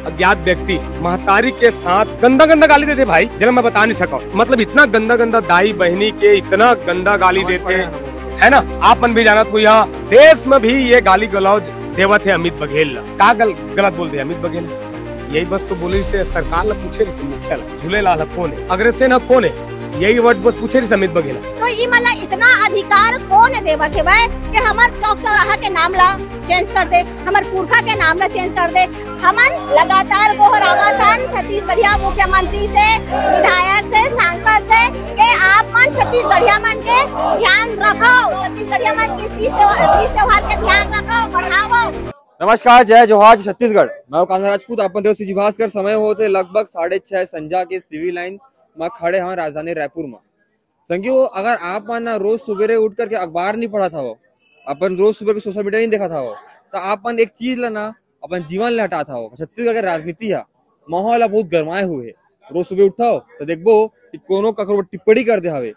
अज्ञात व्यक्ति महतारी के साथ गंदा गंदा गाली देते भाई, जरा मैं बता नहीं सका। मतलब इतना गंदा गंदा दाई बहनी के इतना गंदा गाली देते है ना। आप मन भी जाना तो यहाँ देश में भी ये गाली गलौज देवत है अमित बघेल का गलत बोल दे अमित बघेल। यही बस तो बोली से सरकार ला पूछे रही मुखिया झूलेलाल कौन है, अग्रसेन कौन है, यही वर्ड बस पूछे रही अमित बघेल। तो ये मतलब इतना अधिकार कौन है देवत है भाई कि हमार चौक चौराहा के नाम ला चेंज कर दे, हमार पुरखा के नाम ला चेंज कर दे। हमन लगातार गोहरावतन छत्तीसगढ़िया मुख्यमंत्री से, विधायक से, सांसद से कि आप मन छत्तीसगढ़िया मन के ध्यान रखो, छत्तीसगढ़िया मन के तीज त्योहार के ध्यान रखो, बढ़ाओ। नमस्कार, जय जोहार छत्तीसगढ़। मैं कान्हा राजपूत, अपन देव सिजी भास्कर। समय होते लगभग 6:30 संजा के सिविल लाइन में खड़े हैं राजधानी रायपुर में। संगियो, अगर आप मन रोज सुबेरे उठ करके अखबार नहीं पढ़ा था, वो अपन रोज सुबह के सोशल मीडिया नहीं देखा था, वो तो आप मन एक चीज लेना अपन जीवन ले हटा था। वो छत्तीसगढ़ के राजनीति है माहौल बहुत गरमाए हुए। रोज सुबह उठाओ तो देखबो कि कोनो ककरो टिप्पणी कर दे हवे,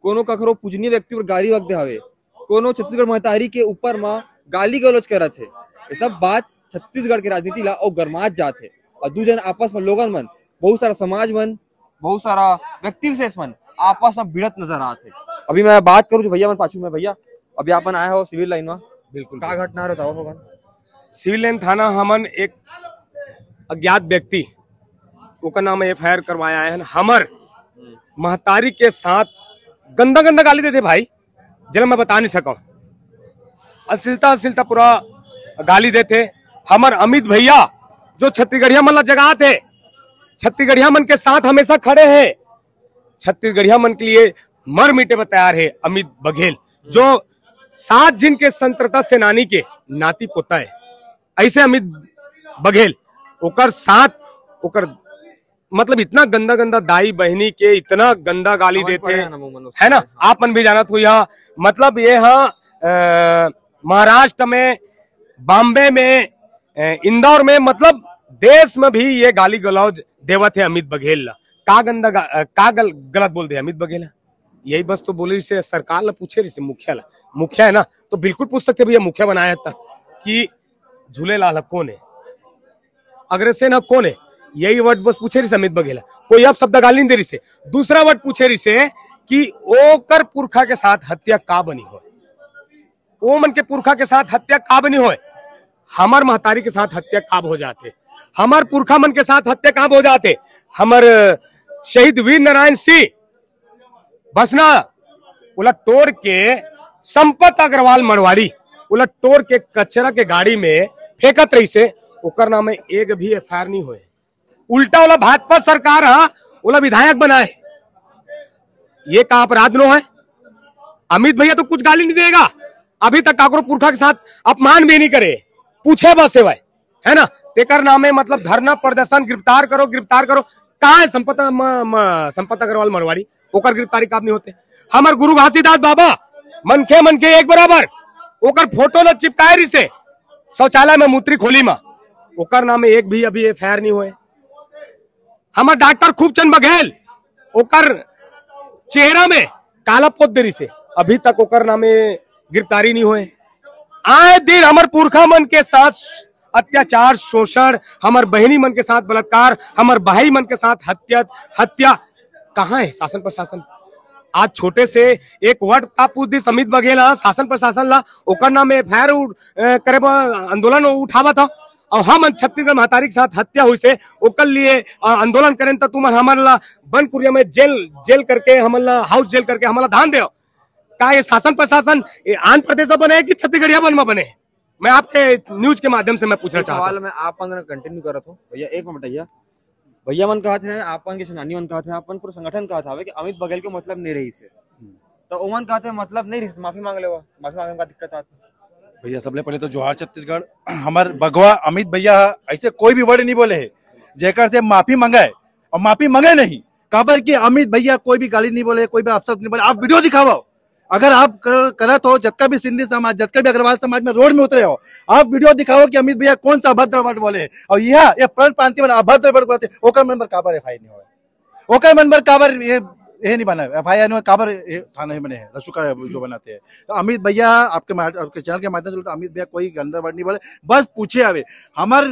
कोनो ककरो पूजनीय व्यक्ति पर गाली बक दे हवे, कोनो छत्तीसगढ़ महतारी के ऊपर में गाली गलौज करत है। ये सब बात छत्तीसगढ़ के राजनीति ला और गरमात जात है। और दूजन आपस में लोगन मन, बहुत सारा समाज मन, बहुत सारा व्यक्ति विशेष मन आपस में भिड़त नजर आते। अभी मैं बात करूँ भैया मन पाछू में, भैया अभी अपन आए हो सिविल लाइन में, बिल्कुल का घटना रहता होगा? सिविल लाइन थाना हमन एक अज्ञात व्यक्ति ओका नाम FIR करवाया है। हमर महतारी के साथ गंदा गंदा गाली देते भाई, जरा मैं बता नहीं सका। अश्लीलता पूरा गाली देते। हमर अमित भैया जो छत्तीसगढ़िया मन ला जगा थे, छत्तीसगढ़िया मन के साथ हमेशा खड़े हैं, छत्तीसगढ़िया मन के लिए मर मिटे पर तैयार है अमित बघेल, जो 7 जिनके स्वतंत्रता सेनानी के नाती पोता है। ऐसे अमित बघेल ओकर साथ ओकर मतलब इतना गंदा गंदा दाई बहनी के इतना गंदा गाली देते है ना। आप मन भी जाना तो यहाँ मतलब ये महाराष्ट्र में, बॉम्बे में, इंदौर में, मतलब देश में भी ये गाली गलौज देवत है अमित बघेल का गलत बोल दे अमित बघेल। यही बस तो बोली से सरकार ला पूछे रही मुखिया है ना, तो बिल्कुल पूछ सकते भैया मुखिया बनाया था कि झूलेलाल कौन है, अग्रसेन कौन है, यही वर्ड बस पूछे रही अमित बघेल। कोई अब शब्द गाली नहीं दे रही से। दूसरा वर्ड पूछे रही से कि ओकर पुरखा के साथ हत्या का बनी हो, ओ मन के पुरखा के साथ हत्या का बनी हो, हमार महतारी के साथ हत्या काब हो जाते, हमार पुरखा मन के साथ हत्या काब हो जाते। हमर शहीद वीर नारायण सिंह बसना उलट तोड़ के संपत अग्रवाल मरवाड़ी उलट तोड़ के कचरा के गाड़ी में फेंकत रही से, ओकर नाम में एक भी FIR नहीं हुए। उल्टा वाला भाजपा सरकार वाला विधायक बनाए, ये का अपराध नो है। अमित भैया तो कुछ गाली नहीं देगा, अभी तक काकरो पुरखा के साथ अपमान भी नहीं करे, पूछे बस सेवाए है ना। तेकर नाम है मतलब धरना प्रदर्शन, गिरफ्तार करो कहाँ है संपत अग्रवाल मरवाड़ी, ओकर गिरफ्तारी काब नहीं होते। हमार गुरु घासीदास बाबा मनखे एक बराबर, ओकर फोटो न चिपकाए रही से शौचालय में मूत्री खोली में, ओकर नाम में एक भी अभी FIR नहीं हुए। हमार डॉक्टर खूबचंद बघेल, ओकर चेहरा में काला पोत दे रही से, अभी तक ओकर नाम में गिरफ्तारी नहीं हुए। आए दिन हमार पुरखा मन के साथ अत्याचार, शोषण, हमार बहनी मन के साथ बलात्कार, हमार भाई मन के साथ हत्या कहाँ है शासन प्रशासन? आज छोटे से एक वर्ड का पूछ दी अमित बघेल शासन प्रशासन ला, ओकर नाम FIR करे आंदोलन उठावा था। और हम छत्तीसगढ़ महतारी के साथ हत्या हुई से ओकर लिए आंदोलन करें तो तुम हमारा बनकुरिया में जेल करके हमारा हाउस जेल करके हमारा धान दे। का ये शासन प्रशासन आंध्र प्रदेश में बने कि छत्तीसगढ़िया बन में बने? मैं आपके न्यूज के माध्यम से मैं पूछना चाहता हूं। सवाल मैं आप कंटिन्यू कर रहा हूँ भैया, एक मिनट भैया मन कहा थे, आपन के सेनानी मन कहा थे, आपन पूरा संगठन कहा था कि अमित बघेल के मतलब नहीं रही से, तो ओमन कहा थे मतलब नहीं रही, माफी मांग ले, माफी मांगने में दिक्कत आती भैया। सबले पहले तो जोहार छत्तीसगढ़। हमार भगवा अमित भैया ऐसे कोई भी वर्ड नहीं बोले है जेकर से माफी मंगाए, और माफी मंगे नहीं काबर कि अमित भैया कोई भी गाली नहीं बोले, कोई भी अपशब्द नहीं बोले। आप वीडियो दिखाओ, अगर आप करत हो, जब का भी सिंधी समाज, जब का भी अग्रवाल समाज में रोड में उतरे हो, आप वीडियो दिखाओ कि अमित भैया कौन सा अभद्र वर्ड बोले, और यह प्रांति में अभद्र वर्ड बोलते, ओकर मन पर काबर FIR नहीं हुए, ओकर मन पर काबर ये नहीं बना है, FIR में काबर थाना नहीं बने हैं, रसू का जो बनाते हैं। तो अमित भैया आपके चैनल के माध्यम से तो अमित भैया कोई गंदा वर्ड नहीं बोले, बस पूछे हवे हमार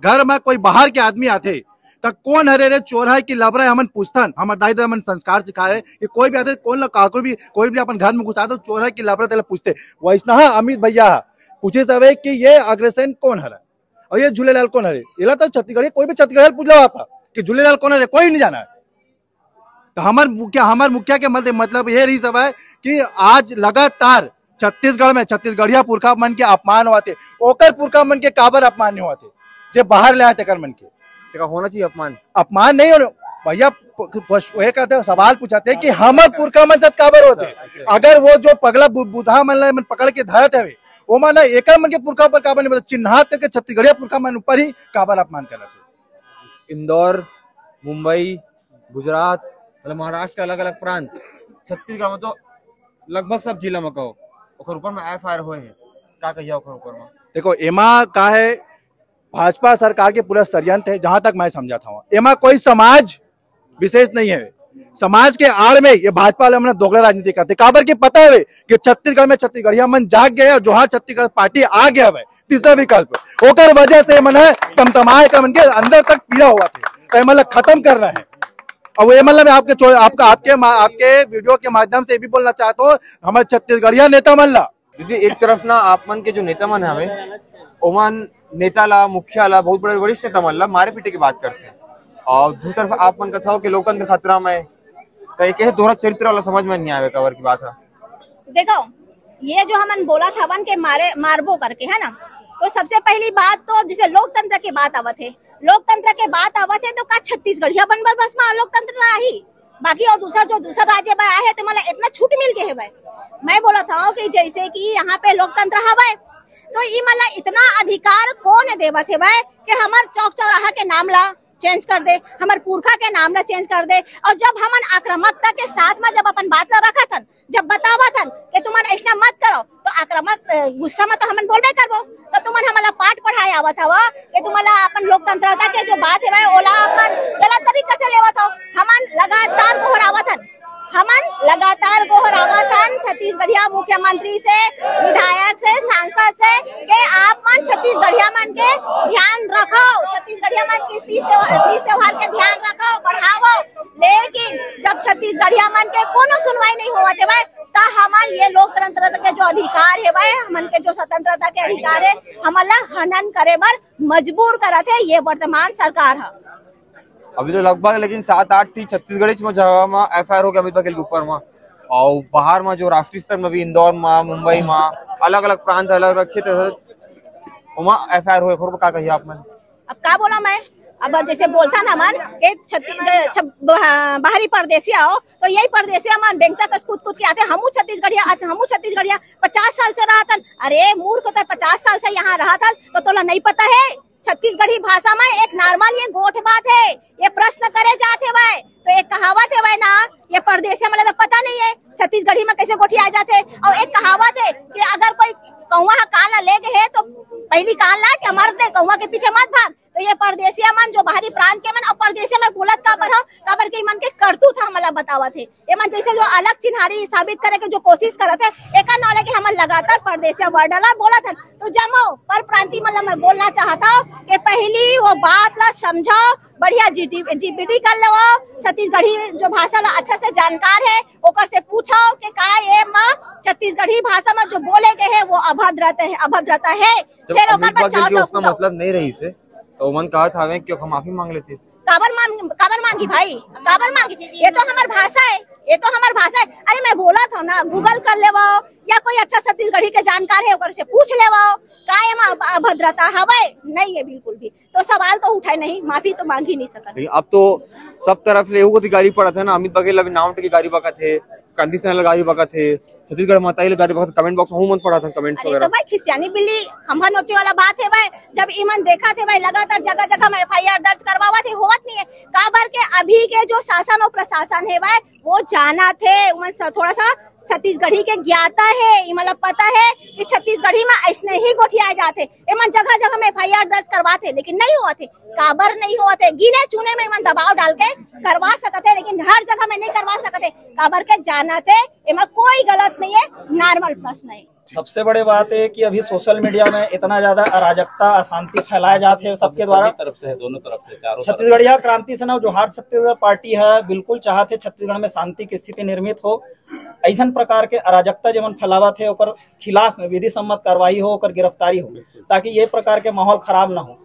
घर में कोई बाहर के आदमी आते तो कौन हरे रे चोर है कि लबरा है, हमन पूछतन हमारे दाई हमन संस्कार सिखाए कि कोई भी आते कौन काको भी कोई भी अपन घर में घुसा तो चोर है कि लबरा तेला पूछते वैसना अमित भैया पूछे सवे कि ये अग्रसेन कौन हरा और ये झूलेलाल कौन हरे, इला तो छत्तीसगढ़ कोई भी छत्तीसगढ़ पूछ लो आप कि झूलेलाल कौन हरे, कोई नहीं जाना है। तो हमार मुखिया के मतलब ये रही सब है कि आज लगातार छत्तीसगढ़ में छत्तीसगढ़िया पुरखा मन के अपमान होते, ओकर पुरखा मन के काबर अपमान नहीं होते, जे बाहर ले आते कर मन के होना चाहिए अपमान नहीं हो भैया। ये कहते सवाल पूछाते कि हमार पुरखा मन सत काबर होते, अगर वो जो पगला बुधा मन पकड़ के धरत है वो माना एक मन के पुरखा पर काबर नहीं, चिन्हात करके छत्तीसगढ़िया पुरखा मन ऊपर ही काबर अपमान कर रहे। इंदौर, मुंबई, गुजरात, मतलब महाराष्ट्र के अलग अलग प्रांत, छत्तीसगढ़ में तो लगभग सब जिला में कहो ओकर ऊपर में FIR हुए हैं, का कहिया ओकर ऊपर में? देखो एमा का है भाजपा सरकार के पूरा षड्यंत्र है, जहां तक मैं समझा था एमा कोई समाज विशेष नहीं है, समाज के आड़ में ये भाजपा वाले दोगला राजनीति करते, काबर के पता है कि छत्तीसगढ़ में छत्तीसगढ़िया मन जाग गए, जो हाँ छत्तीसगढ़ पार्टी आ गया है तीसरा विकल्प ओकर वजह से मन है तमतमाए का मन के अंदर तक पीड़ा हुआ थे, तो मतलब खत्म करना है। और वो मतलब आपके वीडियो के माध्यम से भी बोलना चाहता हूँ हमारे छत्तीसगढ़िया नेता मन ला दीदी, एक तरफ ना आप मन के जो नेता मन है हमें ओमन नेता ला मुखिया ला बहुत बड़े वरिष्ठ नेता मन ला मारे पीटे की बात करते हैं, और दूसरी तरफ आप मन कथा हो कि लोकतंत्र खतरा में, तो एक दोहरा चरित्र वाला समझ में नहीं आवे कवर की बात है। देखो ये जो हमन बोला था वन के मारबो करके है ना, तो सबसे पहली बात तो जैसे लोकतंत्र की बात आवत है, लोकतंत्र के बात आवत है तो का छत्तीसगढ़िया बनबर बस में लोकतंत्र ही, बाकी और दूसरा राज्य में आया है तो मतलब इतना छूट मिल गए है भाई। मैं बोला था कि जैसे कि यहाँ पे लोकतंत्र हवा तो ये मतलब इतना अधिकार कौन देवत है भाई कि हमार चौक चौराहा के नाम ला चेंज कर दे, हमारे पुरखा के नाम ला चेंज कर दे। और जब हमन आक्रामकता के साथ में जब अपन बात ला रखा था, जब बतावा था कि तुम्हारा ऐसा मत करो, तो आक्रामक गुस्सा में तो हमन बोलबे करबो, तो तुमन हमारा पाठ पढ़ाए आवत हवा कि तुम्हारा अपन लोकतंत्रता के जो बात है भाई ओला अपन गलत तरीके से लेवत हो। हमन लगातार गोहरावत हन छत्तीसगढ़िया मुख्यमंत्री से, विधायक से, सांसद से कि आप मन छत्तीसगढ़िया मन के ध्यान रखो, छत्तीसगढ़िया मन के तीज त्योहार के ध्यान रखो, बढ़ाओ। लेकिन जब छत्तीसगढ़िया मन के कोनो सुनवाई नहीं होवत है भाई, ता हमार ये लोकतंत्र के जो अधिकार है भाई, हमन के जो स्वतंत्रता के अधिकार है हमला हनन करे बर मजबूर करत है ये वर्तमान सरकार है। अभी तो लगभग लेकिन 7-8 थी छत्तीसगढ़ में जगह में FIR हो गया अमित बघेल के ऊपर में, और बाहर में जो राष्ट्रीय स्तर में भी इंदौर में, मुंबई में, अलग अलग प्रांत, अलग अलग क्षेत्र FIR हुए, का कहिए आप मन? अब क्या बोला मैं, अब जैसे बोलता ना मन के बाहरी परदेसी आओ तो यही परदेसी मन बेंचा कस कूद के आते, हमू छत्तीसगढ़िया 50 साल से रहा था। अरे मूर्ख, तो 50 साल से यहाँ रहा था तो तोला नहीं पता है छत्तीसगढ़ी भाषा में एक नॉर्मल ये गोठ बात है, ये प्रश्न करे जाते भाई, तो एक कहावत है भाई ना, ये परदेसी मतलब तो पता नहीं है छत्तीसगढ़ी में कैसे गोठी आ जाते। और एक कहावत है कि अगर कोई कौवा कान ले गए है तो पहली कान लाट मर दे, कौवा के पीछे मत भाग। तो ये परदेसिया मन जो बाहरी प्रांत के मन और परदेसी में बोलत काबर के मन के करतूत हमला बतावत है, ये मन जैसे जो अलग चिन्हारी साबित करे के जो कोशिश करत है, एक नॉले के हमन लगातार परदेसिया वर्डला बोलत है। तो जमो पर प्रांति मतलब मैं बोलना चाहता हूँ कि पहली वो बात ला समझो, बढ़िया जीपीटी कर लो, छत्तीसगढ़ी जो भाषा ला अच्छा से जानकार है ओकर से पूछो कि का ये माँ छत्तीसगढ़ी भाषा में जो बोले गए है वो अभद्रता है। फिर उसका मतलब नहीं रही से तो मन कहा था कि माफी मांग लेती, काबर मांगी भाई, काबर मांगी, ये तो हमार भाषा है, ये तो हमार भाषा है। अरे मैं बोला था ना गूगल कर ले या कोई अच्छा छत्तीसगढ़ी के जानकार है ओकर से पूछ ले का अभद्रता हवे नहीं है बिल्कुल भी, तो सवाल तो उठाए नहीं, माफी तो मांग ही नहीं सकते। अब तो सब तरफ ले अधिकारी पड़ा था ना, अमित बघेल अभी नाम की गाड़ी बका थे, कंडीशनल गाड़ी बका थे, छत्तीसगढ़ माता ही लगा कमेंट बॉक्स में मन पड़ा था कमेंट्स अरे वगैरह। तो भाई खिसियानी बिल्ली खंभा नोचे वाला बात है भाई। जब ईमन देखा थे भाई लगातार जगह जगह में FIR दर्ज करवावा थे, होत नहीं है का भर के अभी के जो शासन और प्रशासन है भाई वो जाना थे थोड़ा सा छत्तीसगढ़ी के ज्ञाता है, मतलब पता है कि छत्तीसगढ़ी में ऐसने ही गोठियाए जाते, एमन जगह जगह में FIR दर्ज करवाते लेकिन नहीं हुआ थे, काबर नहीं हुआ थे, गिने चुने में मन दबाव डाल के करवा सकते लेकिन हर जगह में नहीं करवा सकते, काबर के जाना थे एमा कोई गलत नहीं है, नॉर्मल प्रश्न है। सबसे बड़ी बात है कि अभी सोशल मीडिया में इतना ज्यादा अराजकता अशांति फैलाए जाते हैं सबके द्वारा, तरफ से है, दोनों तरफ से, चारों छत्तीसगढ़िया क्रांति सेना जोहार छत्तीसगढ़ पार्टी है बिल्कुल चाहते छत्तीसगढ़ में शांति की स्थिति निर्मित हो, ऐसा प्रकार के अराजकता जमन फैलावा थे ओकर खिलाफ में विधि सम्मत कार्रवाई हो, ओकर गिरफ्तारी हो, ताकि ये प्रकार के माहौल खराब न हो।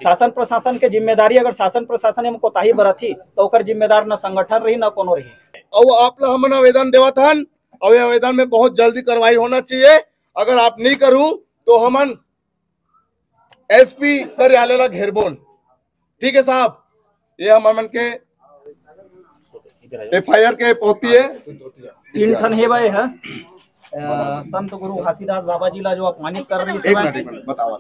शासन प्रशासन के जिम्मेदारी, अगर शासन प्रशासन में कोताही बरती तो ओकर जिम्मेदार न संगठन रही न कोनो रही। और आप लोग हमन आवेदन देवत हन और आवेदन में बहुत जल्दी कार्रवाई होना चाहिए, अगर आप नहीं करूं तो हमन SP कार्यालय ला घेरबोन। ठीक है साहब, ये हमन के FIR के पोती है 3 ठन है भाई है संत गुरु घासीदास बाबा जी ला जो अपमानित कर रही है, बताओ।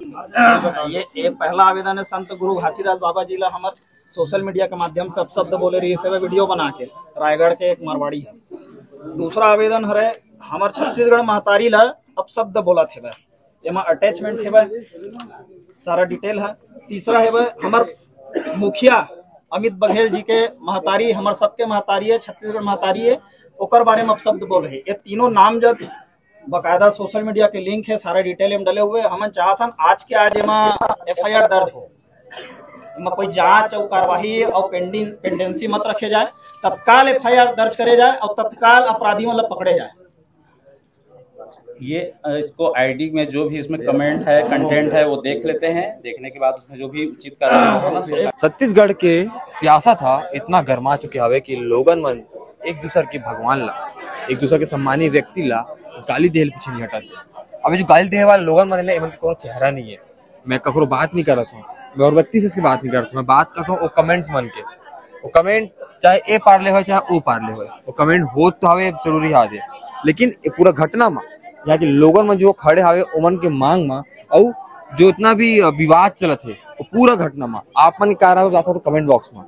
ये पहला आवेदन है संत गुरु घासीदास बाबा जी ला हमार सोशल मीडिया के माध्यम से अपशब्द बोले रही है, वीडियो बना के रायगढ़ के एक मारवाड़ी है। दूसरा आवेदन है हमार छत्तीसगढ़ महतारी ला अपशब्द बोला थे, एमा अटैचमेंट है सारा डिटेल है। तीसरा है हमार मुखिया अमित बघेल जी के महतारी, हमार सबके महतारी है, छत्तीसगढ़ महतारी है, ओकर बारे में अपशब्द बोल रहे। ये तीनों नामजद बकायदा सोशल मीडिया के लिंक है, सारा डिटेल में डले हुए। हम चाहत आज के आज एमा FIR दर्ज हो, कोई जांच और कार्यवाही और पेंडेंसी मत रखे जाए, तत्काल FIR दर्ज करे जाए और तत्काल अपराधी मतलब पकड़े जाए। ये इसको ID में जो भी इसमें कमेंट है, कंटेंट है, वो देख लेते हैं, देखने के बाद उसमें जो भी उचित कार्रवाई हो। छत्तीसगढ़ के सियासत हा इतना गरमा चुके हवे कि लोगन मन एक दूसरे के भगवान ला, एक दूसरे के सम्मानी व्यक्ति ला गाली देहल पीछे नहीं हटत। अभी जो गाली देने वाले लोगन मन है इनका कोनो चेहरा नहीं है। मैं ककरो बात नहीं करत हूँ, मैं और व्यक्ति से इसकी बात नहीं करता हूँ, मैं बात करता हूँ वो कमेंट्स मन के। वो कमेंट चाहे ए पारले हो चाहे ओ पारले हो, वो कमेंट हो तो हवे जरूरी हा दे, लेकिन पूरा घटना में यहाँ के लोगन में जो खड़े हवे ओमन के मांग में और जो इतना भी विवाद चलत है वो पूरा घटना में आप मन क्या रहा हो तो कमेंट बॉक्स में।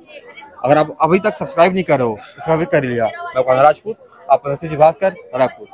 अगर आप अभी तक सब्सक्राइब नहीं कर रहे हो तो सब्सक्राइब कर लिया। मैं राजपूत, आप भास्कर रायपुर।